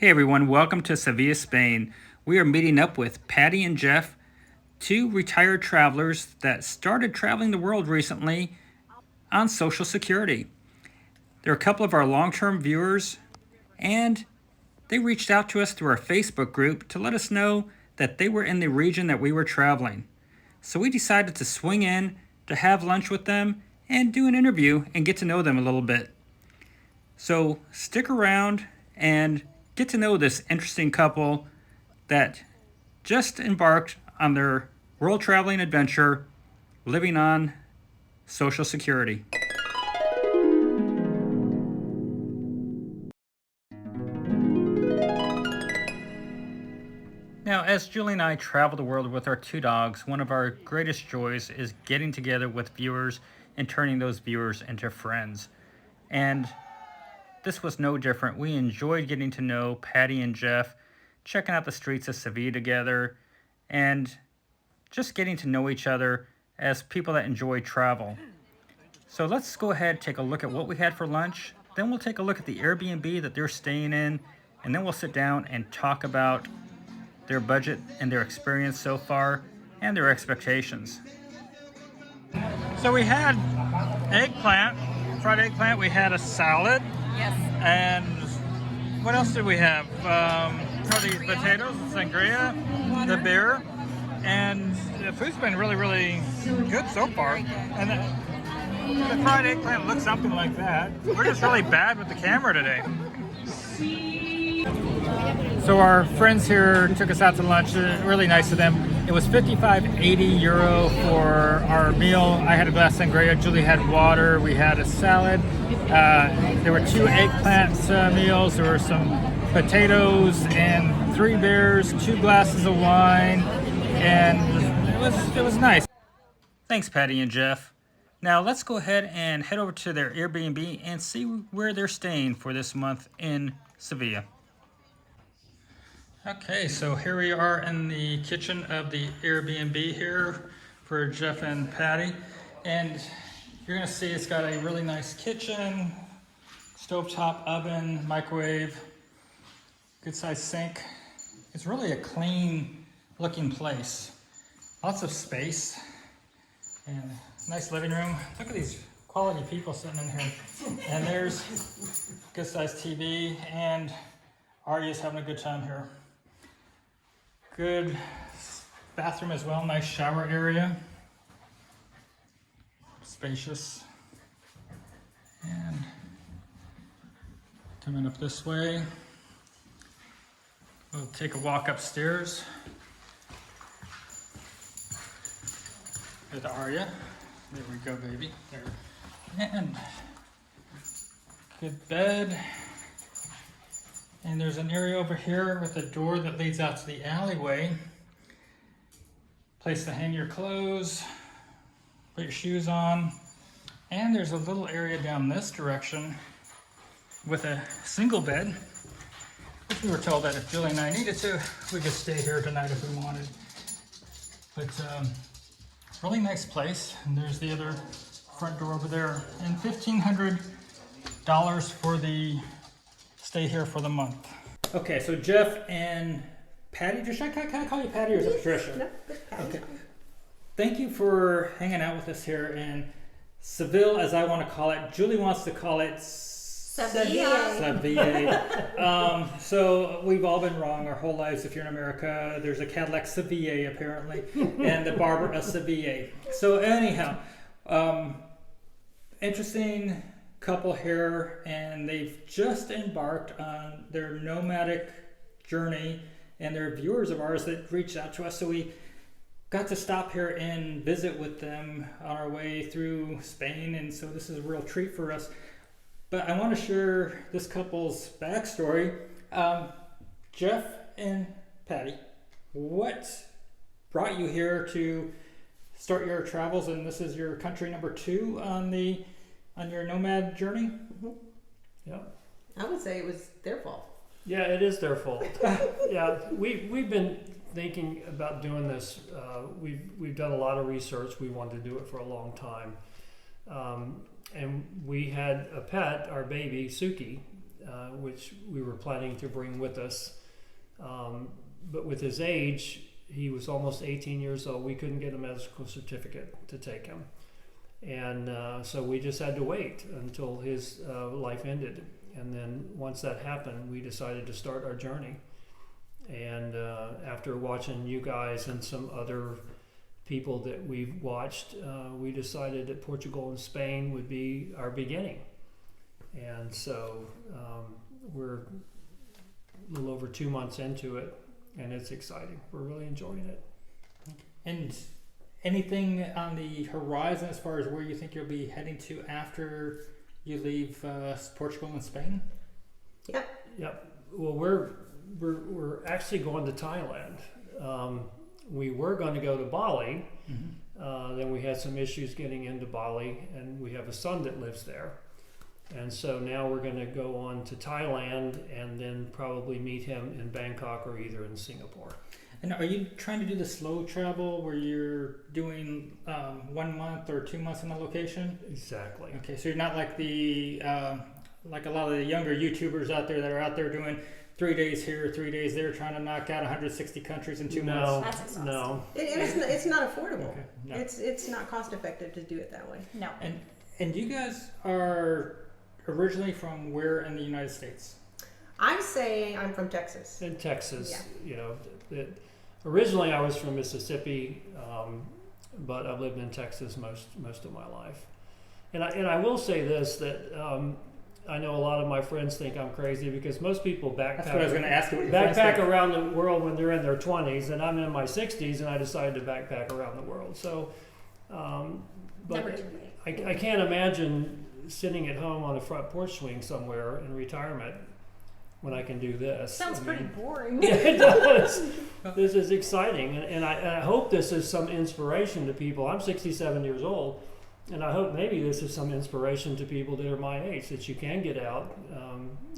Hey everyone, welcome to Sevilla, Spain. We are meeting up with Patty and Jeff, two retired travelers that started traveling the world recently on Social Security. They're a couple of our long-term viewers, and they reached out to us through our Facebook group to let us know that they were in the region that we were traveling. So we decided to swing in to have lunch with them and do an interview and get to know them a little bit. So stick around and get to know this interesting couple that just embarked on their world traveling adventure living on Social Security. Now, as Julie and I travel the world with our two dogs, one of our greatest joys is getting together with viewers and turning those viewers into friends. And this was no different. We enjoyed getting to know Patty and Jeff, checking out the streets of Sevilla together, and just getting to know each other as people that enjoy travel. So let's go ahead and take a look at what we had for lunch. Then we'll take a look at the Airbnb that they're staying in, and then we'll sit down and talk about their budget and their experience so far and their expectations. So we had eggplant, fried eggplant. We had a salad. Yes. And what else did we have? These potatoes, sangria, the beer, and the food's been really, really good so far. And the fried eggplant looks something like that. We're just really bad with the camera today. So our friends here took us out to lunch. Really nice of them. It was €55.80 for our meal. I had a glass of sangria. Julie had water. We had a salad. There were two eggplant meals. There were some potatoes and 3 beers, 2 glasses of wine, and it was nice. Thanks, Patty and Jeff. Now let's go ahead and head over to their Airbnb and see where they're staying for this month in Sevilla. Okay, so here we are in the kitchen of the Airbnb here for Jeff and Patty. And you're gonna see it's got a really nice kitchen, stovetop oven, microwave, good sized sink. It's really a clean looking place. Lots of space and nice living room. Look at these quality people sitting in here. And there's good sized TV, and Arya's having a good time here. Good bathroom as well, nice shower area. Spacious. And coming up this way, we'll take a walk upstairs with Arya. There we go, baby. There. And good bed. And there's an area over here with a door that leads out to the alleyway. Place to hang your clothes, put your shoes on. And there's a little area down this direction with a single bed, which we were told that if Julie and I needed to, we could stay here tonight if we wanted. But really nice place. And there's the other front door over there. And $1,500 for the stay here for the month. Okay, so Jeff and Patty, can I call you Patty or is it Patricia? No, Patty. Okay. Thank you for hanging out with us here in Seville, as I want to call it. Julie wants to call it Sevilla. So we've all been wrong our whole lives. If you're in America, there's a Cadillac Sevilla apparently, and the barber a Sevilla. So anyhow, interesting couple here, and they've just embarked on their nomadic journey, and they're viewers of ours that reached out to us, so we got to stop here and visit with them on our way through Spain, and so this is a real treat for us. But I want to share this couple's backstory. Jeff and Patty, what brought you here to start your travels, and this is your country number 2 on your nomad journey? Mm-hmm. Yeah. I would say it was their fault. Yeah, it is their fault. Yeah, we've been thinking about doing this. We've done a lot of research. We wanted to do it for a long time. And we had a pet, our baby, Suki, which we were planning to bring with us. But with his age, he was almost 18 years old. We couldn't get a medical certificate to take him. And so we just had to wait until his life ended. And then once that happened, we decided to start our journey. And after watching you guys and some other people that we've watched, we decided that Portugal and Spain would be our beginning. And so we're a little over 2 months into it, and it's exciting. We're really enjoying it. And anything on the horizon as far as where you think you'll be heading to after you leave Portugal and Spain? Yep. Well, we're actually going to Thailand. We were going to go to Bali. Then we had some issues getting into Bali, and we have a son that lives there. And so now we're going to go on to Thailand and then probably meet him in Bangkok or either in Singapore. And are you trying to do the slow travel where you're doing 1 month or 2 months in a location? Exactly. Okay, so you're not like the like a lot of the younger YouTubers out there that are out there doing 3 days here, 3 days there, trying to knock out 160 countries in 2 months. That's exhausting. No. It's not affordable. Okay. No. It's not cost effective to do it that way. No. And you guys are originally from where in the United States? I'm saying I'm from Texas. In Texas, Yeah. Originally I was from Mississippi, but I've lived in Texas most of my life. And I will say this, that I know a lot of my friends think I'm crazy because most people backpack. That's what I was going to ask you. What your friends Backpack think. around the world when they're in their 20s, and I'm in my 60s, and I decided to backpack around the world. So, but Never too late. I can't imagine sitting at home on a front porch swing somewhere in retirement when I can do this. Sounds pretty boring. Yeah, it does. This is exciting, and I hope this is some inspiration to people. I'm 67 years old, and I hope maybe this is some inspiration to people that are my age, that you can get out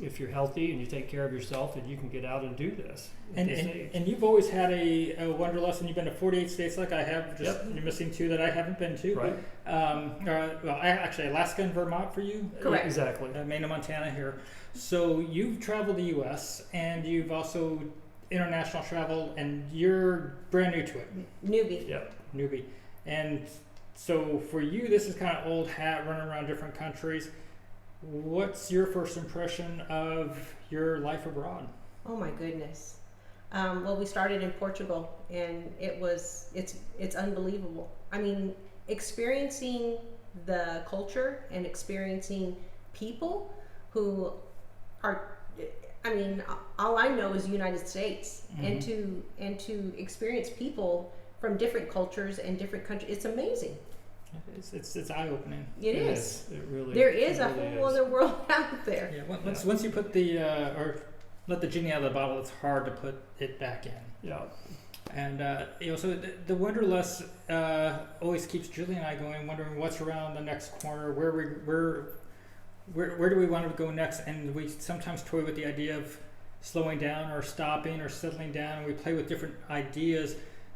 if you're healthy and you take care of yourself, and you can get out and do this at this age. And you've always had a wonderless, and you've been to 48 states like I have. Just Yep. You're missing 2 that I haven't been to. Right. Well, actually, Alaska and Vermont for you. Correct. Exactly. Maine and Montana here. So you've traveled the U.S. and you've also international traveled, and you're brand new to it. Newbie. Yeah. Newbie. And so for you, this is kind of old hat, running around different countries. What's your first impression of your life abroad? Oh my goodness. Well, we started in Portugal, and it's unbelievable. I mean, experiencing the culture and experiencing people who are, I mean, all I know is United States, and to experience people from different cultures and different countries, it's amazing. It's eye opening. It is. It really. There is it a really whole is. other world out there. Yeah. Once you put the or let the genie out of the bottle, it's hard to put it back in. Yeah. And so the wonderless always keeps Julie and I going, wondering what's around the next corner, where do we want to go next? And we sometimes toy with the idea of slowing down or stopping or settling down, and we play with different ideas.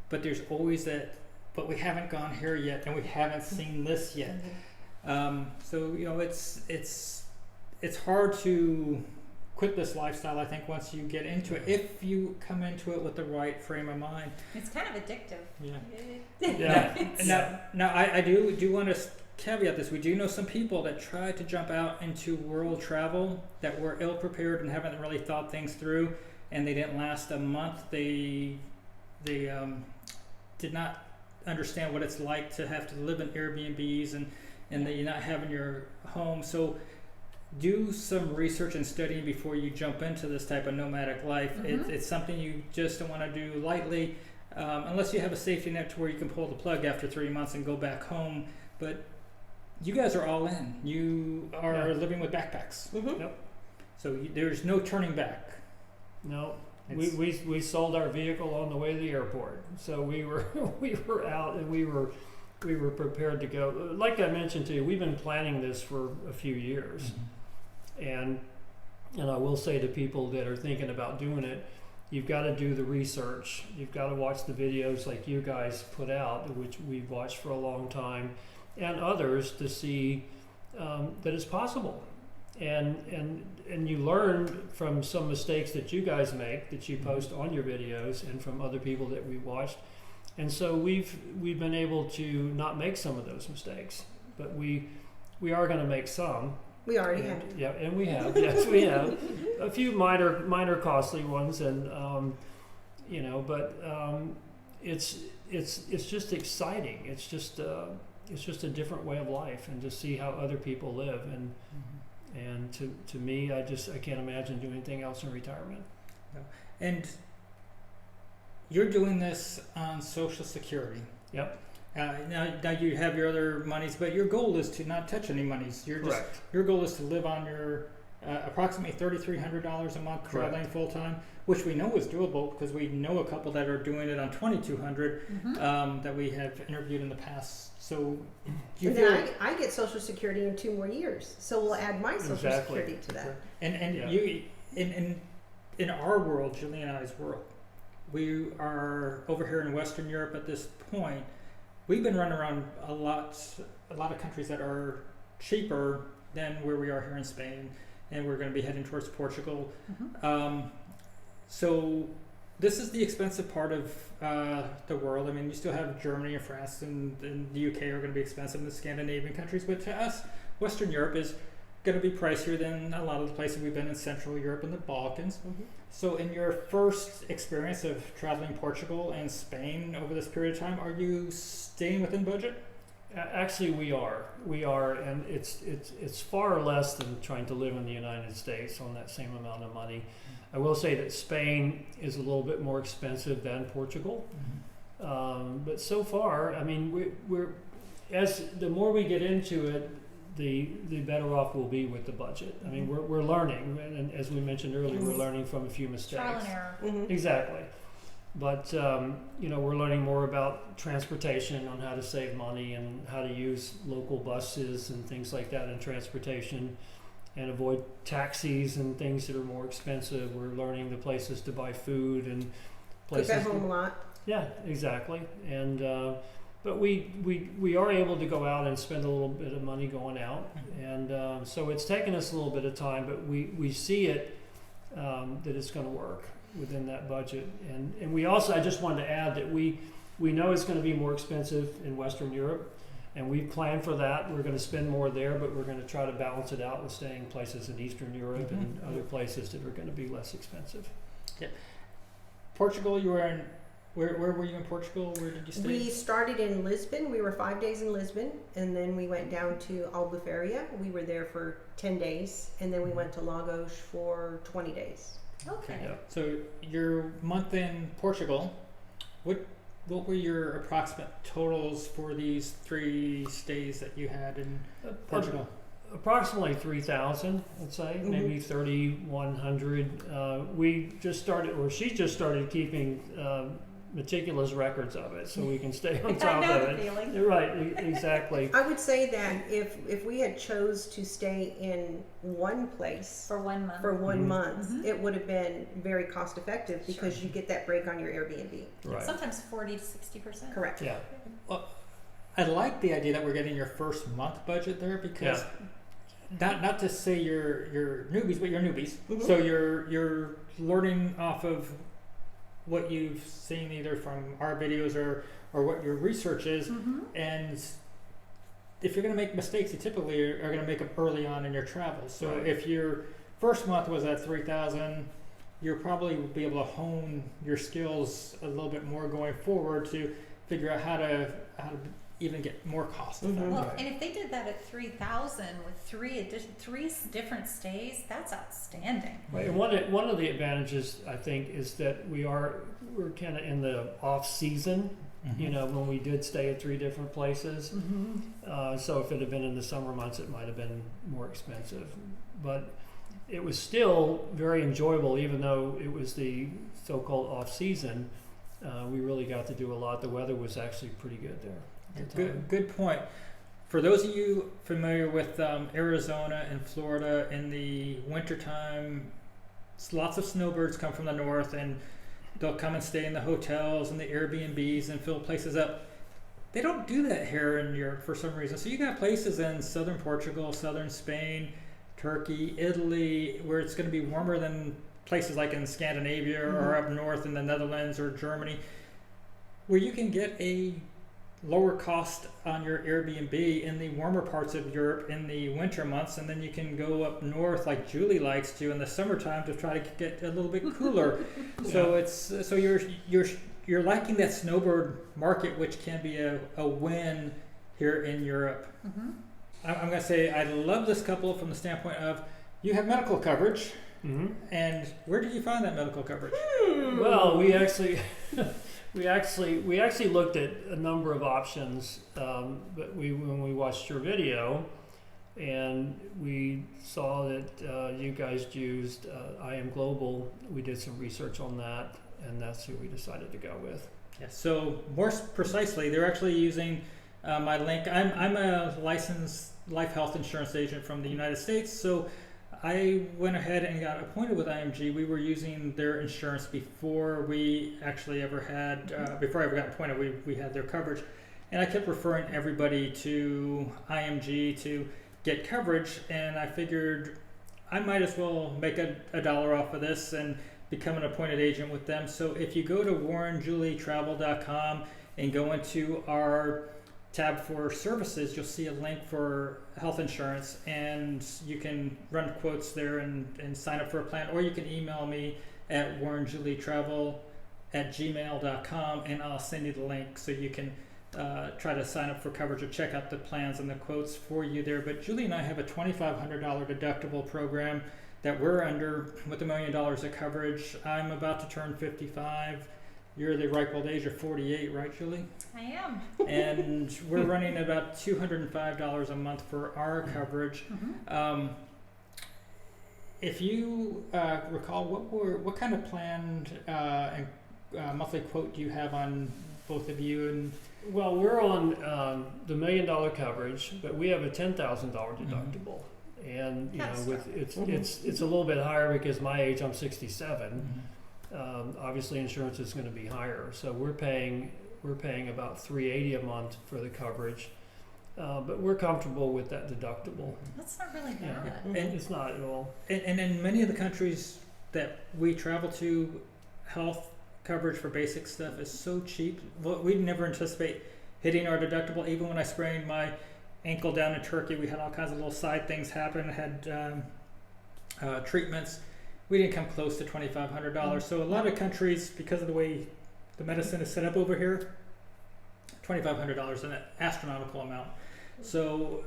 But there's always that. But we haven't gone here yet, and we haven't seen this yet. So it's hard to quit this lifestyle, I think, once you get into it, if you come into it with the right frame of mind. It's kind of addictive. Yeah. Now I do want to caveat this. We do know some people that tried to jump out into world travel that were ill prepared and haven't really thought things through, and they didn't last a month. They did not understand what it's like to have to live in Airbnbs and that you're not having your home. So do some research and studying before you jump into this type of nomadic life. It's something you just don't want to do lightly, unless you have a safety net to where you can pull the plug after 3 months and go back home. But you guys are all in. You are living with backpacks. Yep. So there's no turning back. No. We sold our vehicle on the way to the airport, so we were out, and we were prepared to go. Like I mentioned to you, we've been planning this for a few years, and I will say to people that are thinking about doing it, you've got to do the research. You've got to watch the videos like you guys put out, which we've watched for a long time, and others, to see that it's possible. and you learn from some mistakes that you guys make that you post on your videos and from other people that we watched. And so we've been able to not make some of those mistakes, but we are going to make some. We already have. Yeah, and we have. Yes, we have a few minor costly ones, and but it's just exciting. It's just a different way of life, and to see how other people live, and to me, I can't imagine doing anything else in retirement. And you're doing this on Social Security. Yep. Now you have your other monies, but your goal is to not touch any monies. Correct. Your goal is to live on your approximately $3,300 a month traveling full time, which we know is doable because we know a couple that are doing it on $2,200 that we have interviewed in the past. So you And feel then I get Social Security in 2 more years, so we'll add my Social Exactly. Security to that. and Yeah. you in our world, Julie and I's world, we are over here in Western Europe at this point. We've been running around a lot of countries that are cheaper than where we are here in Spain, and we're going to be heading towards Portugal. So this is the expensive part of the world. I mean, you still have Germany and France and the UK are going to be expensive, and the Scandinavian countries, but to us, Western Europe is going to be pricier than a lot of the places we've been in Central Europe and the Balkans. So in your first experience of traveling Portugal and Spain over this period of time, are you staying within budget? Actually, we are, and it's far less than trying to live in the United States on that same amount of money. I will say that Spain is a little bit more expensive than Portugal, but so far, I mean, we're as the more we get into it, the better off we'll be with the budget. I mean, we're learning, and as we mentioned earlier, we're learning from a few mistakes. Trial and error. Exactly. But, we're learning more about transportation, on how to save money and how to use local buses and things like that in transportation and avoid taxis and things that are more expensive. We're learning the places to buy food and places. Cook at home a lot. Yeah, exactly. And but we are able to go out and spend a little bit of money going out, and so it's taken us a little bit of time, but we see it that it's going to work within that budget. And we also, I just wanted to add that we know it's going to be more expensive in Western Europe, and we plan for that. We're going to spend more there, but we're going to try to balance it out with staying places in Eastern Europe and other places that are going to be less expensive. Yeah. Portugal, you were in. Where were you in Portugal? Where did you stay? We started in Lisbon. We were 5 days in Lisbon, and then we went down to Albufeira. We were there for 10 days, and then we went to Lagos for 20 days. Okay. Yeah. So your month in Portugal, what were your approximate totals for these 3 stays that you had in Portugal? Approximately 3,000, I'd say, maybe 3,100. We just started, or she just started keeping meticulous records of it, so we can stay on top I know of the it. feeling. You're right, exactly. I would say that if we had chose to stay in one place For 1 month. for 1 month, Mhm. it would have been very cost effective because you get that break on your Airbnb. Right. Sometimes 40 to 60%. Correct. Yeah. I like the idea that we're getting your first month budget there because not to say you're newbies, but you're newbies. So you're learning off of what you've seen either from our videos or what your research is, and if you're going to make mistakes, you typically are going to make them early on in your travels. So Right. if your first month was at 3,000, you'll probably be able to hone your skills a little bit more going forward to figure out how to even get more cost effective. Well, and if they did that at 3,000 with three different stays, that's outstanding. Right. And one of the advantages, I think, is that we're kind of in the off season. You know, when we did stay at 3 different places. So if it had been in the summer months, it might have been more expensive. But it was still very enjoyable, even though it was the so-called off season. We really got to do a lot. The weather was actually pretty good there. Good point. For those of you familiar with Arizona and Florida, in the wintertime, lots of snowbirds come from the north and they'll come and stay in the hotels and the Airbnbs and fill places up. They don't do that here in Europe for some reason. So you got places in southern Portugal, southern Spain Turkey, Italy, where it's going to be warmer than places like in Scandinavia or up north in the Netherlands or Germany, where you can get a lower cost on your Airbnb in the warmer parts of Europe in the winter months, and then you can go up north like Julie likes to in the summertime to try to get a little bit cooler. So it's you're liking that snowbird market, which can be a win here in Europe. I'm going to say I love this couple from the standpoint of you have medical coverage, and where did you find that medical coverage? Well, we actually looked at a number of options, but when we watched your video, and we saw that you guys used I Am Global, we did some research on that, and that's who we decided to go with. Yeah, so more precisely, they're actually using my link. I'm a licensed life health insurance agent from the United States, so I went ahead and got appointed with IMG. We were using their insurance before we actually ever had, before I ever got appointed, we had their coverage. And I kept referring everybody to IMG to get coverage, and I figured I might as well make a dollar off of this and become an appointed agent with them. So if you go to WarrenJulieTravel.com and go into our tab for services, you'll see a link for health insurance, and you can run quotes there and sign up for a plan, or you can email me at WarrenJulieTravel@gmail.com, and I'll send you the link so you can try to sign up for coverage or check out the plans and the quotes for you there. But Julie and I have a $2,500 deductible program that we're under with $1 million of coverage. I'm about to turn 55. You're the ripe old age of 48, right, Julie? I am. And we're running about $205 a month for our coverage. If you recall, what kind of planned and monthly quote do you have on both of you? And well, we're on the $1 million coverage, but we have a $10,000 deductible, and you know, with it's a little bit higher because my age, I'm 67. Obviously, insurance is going to be higher, so we're paying about $380 a month for the coverage, but we're comfortable with that deductible. That's not really bad. And It's not at all. And in many of the countries that we travel to, health coverage for basic stuff is so cheap. We never anticipate hitting our deductible. Even when I sprained my ankle down in Turkey, we had all kinds of little side things happen. I had treatments. We didn't come close to $2,500. So a lot of countries, because of the way the medicine is set up over here, $2,500 is an astronomical amount. So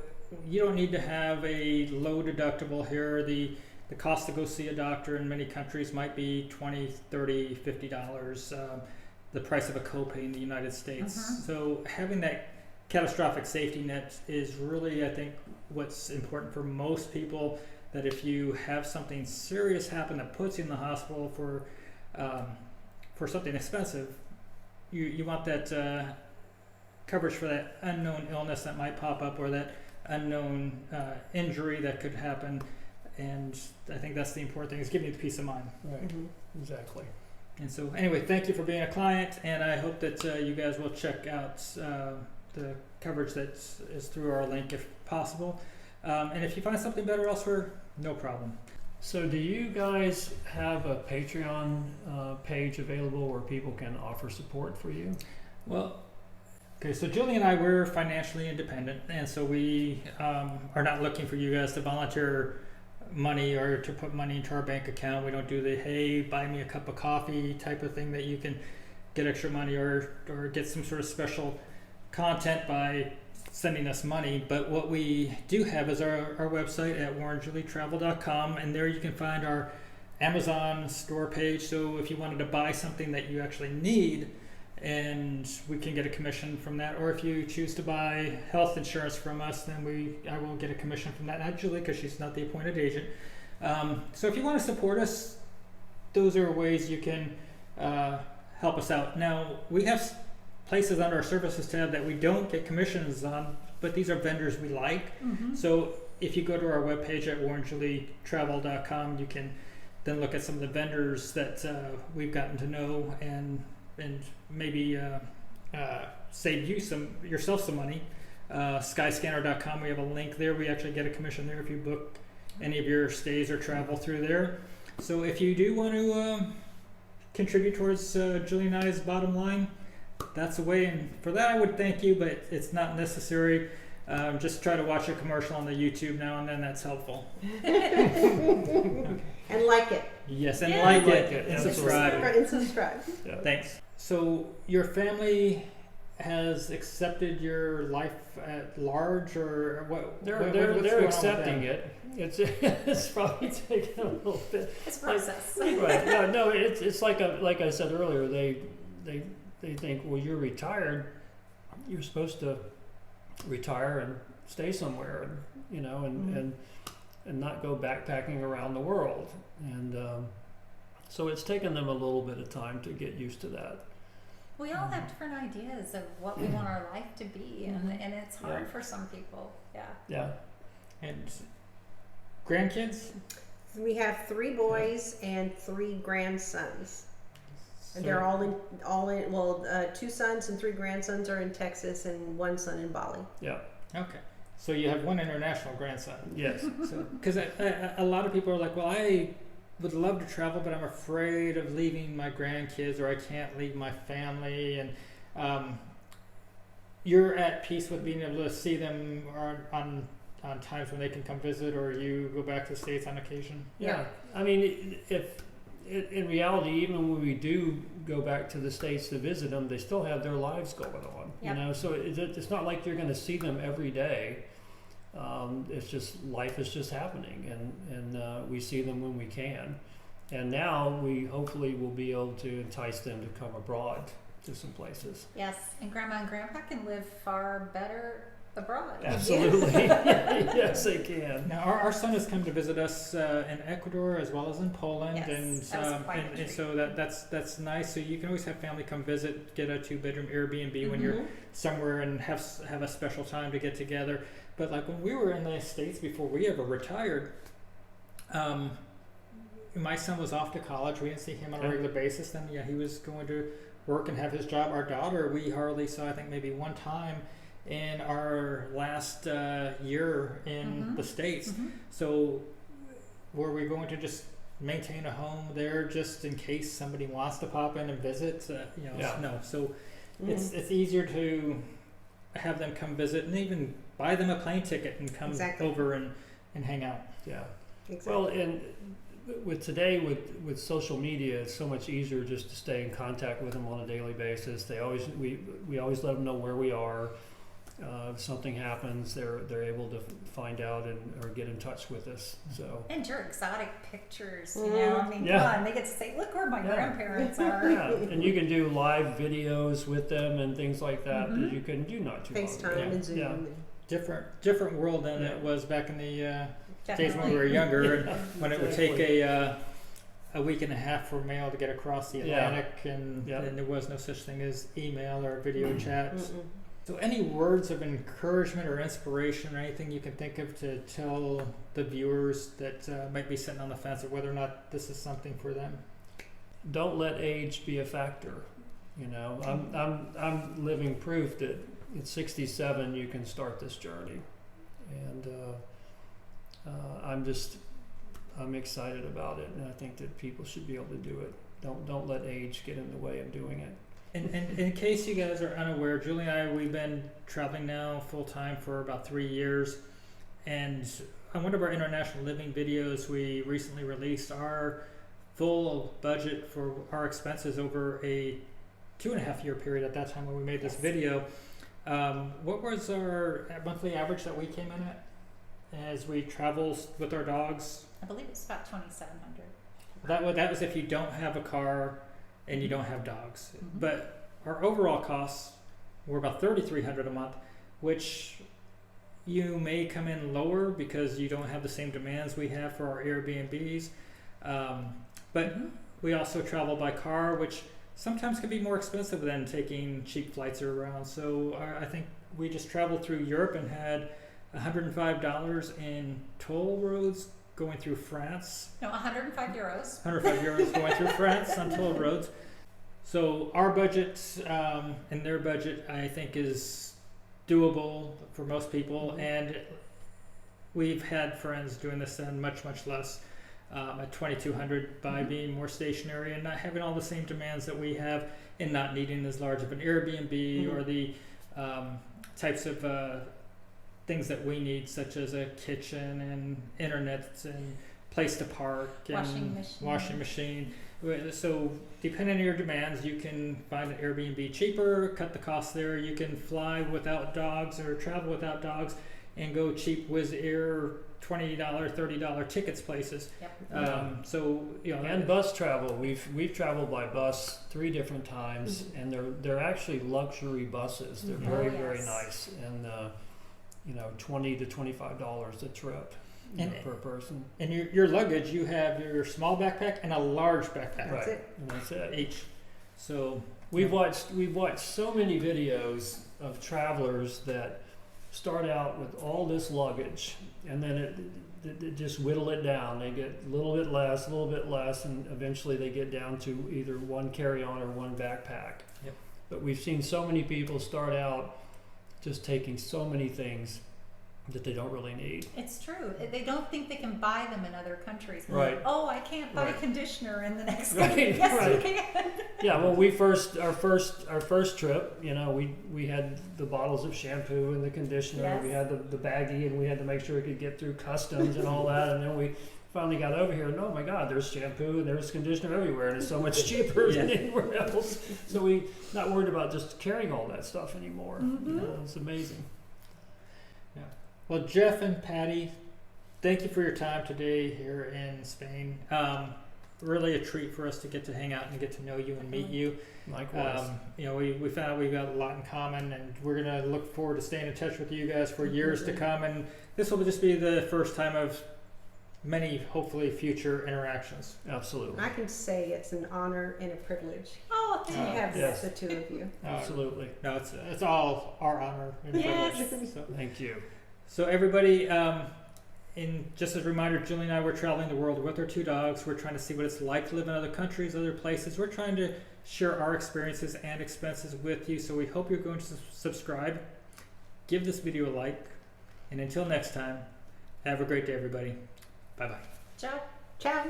you don't need to have a low deductible here. The cost to go see a doctor in many countries might be $20, $30, $50. The price of a copay in the United States. So having that catastrophic safety net is really, I think, what's important for most people. That if you have something serious happen that puts you in the hospital for something expensive, you want that coverage for that unknown illness that might pop up, or that unknown injury that could happen. And I think that's the important thing, is giving you the peace of mind. Right. Exactly. And so anyway, thank you for being a client, and I hope that you guys will check out the coverage that is through our link if possible. And if you find something better elsewhere, no problem. So do you guys have a Patreon page available where people can offer support for you? Well, okay, so Julie and I, we're financially independent, and so we are not looking for you guys to volunteer money or to put money into our bank account. We don't do the, hey, buy me a cup of coffee type of thing that you can get extra money or get some sort of special content by sending us money. But what we do have is our website at WarrenJulieTravel.com, and there you can find our Amazon store page. So if you wanted to buy something that you actually need, and we can get a commission from that, or if you choose to buy health insurance from us, then I will get a commission from that. Not Julie, because she's not the appointed agent. So if you want to support us, those are ways you can help us out. Now, we have places under our services tab that we don't get commissions on, but these are vendors we like. So if you go to our webpage at WarrenJulieTravel.com, you can then look at some of the vendors that we've gotten to know and maybe save yourself some money. Skyscanner.com, we have a link there. We actually get a commission there if you book any of your stays or travel through there. So if you do want to contribute towards Julie and I's bottom line, that's a way. And for that, I would thank you, but it's not necessary. Just try to watch a commercial on the YouTube now and then. That's helpful. And like it. Yes, and Yeah. like it it, and absolutely. subscribe. And subscribe. Yeah. Thanks. So your family has accepted your life at large, or what? They're what's going on with accepting them? it. It's probably taken a little bit. It's a process. Right. Yeah. No. It's like I said earlier. They think, well, you're retired. You're supposed to retire and stay somewhere, and and not go backpacking around the world. And so it's taken them a little bit of time to get used to that. We all have different ideas of what we want our life to be, and it's hard Yeah. for some people. Yeah. Yeah. And grandkids? We have 3 boys and 3 grandsons. And So- they're all in, well, 2 sons and 3 grandsons are in Texas and 1 son in Bali. Yeah. Okay. So you have 1 international grandson. Yes. So, because a lot of people are like, well, I would love to travel, but I'm afraid of leaving my grandkids, or I can't leave my family. And you're at peace with being able to see them on times when they can come visit, or you go back to the States on occasion? Yeah. I mean, in reality, even when we do go back to the States to visit them, they still have their lives going on. Yep. So it's not like you're going to see them every day. It's just life is just happening, and we see them when we can. And now we hopefully will be able to entice them to come abroad to some places. Yes, and Grandma and Grandpa can live far better abroad. Absolutely. Yes, they can. Now, our son has come to visit us in Ecuador as well as in Poland, Yes, and that was quite a and treat. so that's nice. So you can always have family come visit, get a 2-bedroom Airbnb when you're somewhere, and have a special time to get together. But like when we were in the States before we ever retired, my son was off to college. We didn't see him on a regular basis. Then he was going to work and have his job. Our daughter, we hardly saw, I think maybe one time in our last year in the States. So were we going to just maintain a home there just in case somebody wants to pop in and visit? No. So it's easier to have them come visit and even buy them a plane ticket and come over and hang out. Yeah. Exactly. Well, and with today, with social media, it's so much easier just to stay in contact with them on a daily basis. We always let them know where we are. If something happens, they're able to find out or get in touch with us. So. And your exotic pictures, you know. I mean, Yeah. come on, they get to say, "Look where my grandparents are." Yeah, and you can do live videos with them and things like that that you couldn't do not too long ago. FaceTime and Zoom. Yeah. And Different world than it was back in the days when we Definitely. were younger, and when it would take a week and a half for mail to get across the Atlantic, and there was no such thing as email or video chats. So any words of encouragement or inspiration or anything you can think of to tell the viewers that might be sitting on the fence of whether or not this is something for them? Don't let age be a factor. I'm living proof that at 67 you can start this journey, and I'm excited about it, and I think that people should be able to do it. Don't let age get in the way of doing it. And in case you guys are unaware, Julie and I, we've been traveling now full time for about 3 years, and on one of our international living videos we recently released our full budget for our expenses over a 2.5 year period at that time when we made this video. What was our monthly average that we came in at as we travel with our dogs? I believe it's about 2,700. That was if you don't have a car and you don't have dogs. But our overall costs were about $3,300 a month, which you may come in lower because you don't have the same demands we have for our Airbnbs. But we also travel by car, which sometimes can be more expensive than taking cheap flights around. So I think we just traveled through Europe and had $105 in toll roads going through France. No, 105 euros. 105 euros going through France on toll roads. So our budget and their budget, I think, is doable for most people. And we've had friends doing this and much less at 2,200 by being more stationary and not having all the same demands that we have, and not needing as large of an Airbnb or the types of things that we need, such as a kitchen and internet and place to park and washing machine. So depending on your demands, you can find an Airbnb cheaper, cut the cost there. You can fly without dogs or travel without dogs and go cheap Wizz Air $20, $30 tickets places. Yep. So And bus travel. We've traveled by bus 3 different times, and they're actually luxury buses. They're very very nice, and $20 to $25 a trip per person. And your luggage, you have your small backpack and a large backpack. Right, and that's it. Each. So we've watched so many videos of travelers that start out with all this luggage, and then it just whittle it down. They get a little bit less, and eventually they get down to either one carry-on or one backpack. Yep. But we've seen so many people start out just taking so many things that they don't really need. It's true. They don't think they can buy them in other countries. Right. Oh, I can't buy Right. conditioner in the next Right, country. Yes, right. you can. Yeah, well, our first trip, we had the bottles of shampoo and the conditioner. Yes. We had the baggie, and we had to make sure we could get through customs and all that. And then we finally got over here, and oh my God, there's shampoo and there's conditioner everywhere, and it's so much cheaper than anywhere else. So we not worried about just carrying all that stuff anymore. It's amazing. Well, Jeff and Patty, thank you for your time today here in Spain. Really a treat for us to get to hang out and get to know you and meet you. Likewise. We found out we've got a lot in common, and we're going to look forward to staying in touch with you guys for years to come. And this will just be the first time of many, hopefully, future interactions. Absolutely. I can say it's an honor and a privilege Oh, to thank have yes. the 2 of you. Absolutely. No, it's all our honor and Yes. privilege. So. Thank you. So everybody, just as a reminder, Julie and I, we're traveling the world with our 2 dogs. We're trying to see what it's like to live in other countries, other places. We're trying to share our experiences and expenses with you. So we hope you're going to subscribe. Give this video a like. And until next time, have a great day, everybody. Bye-bye. Ciao. Ciao.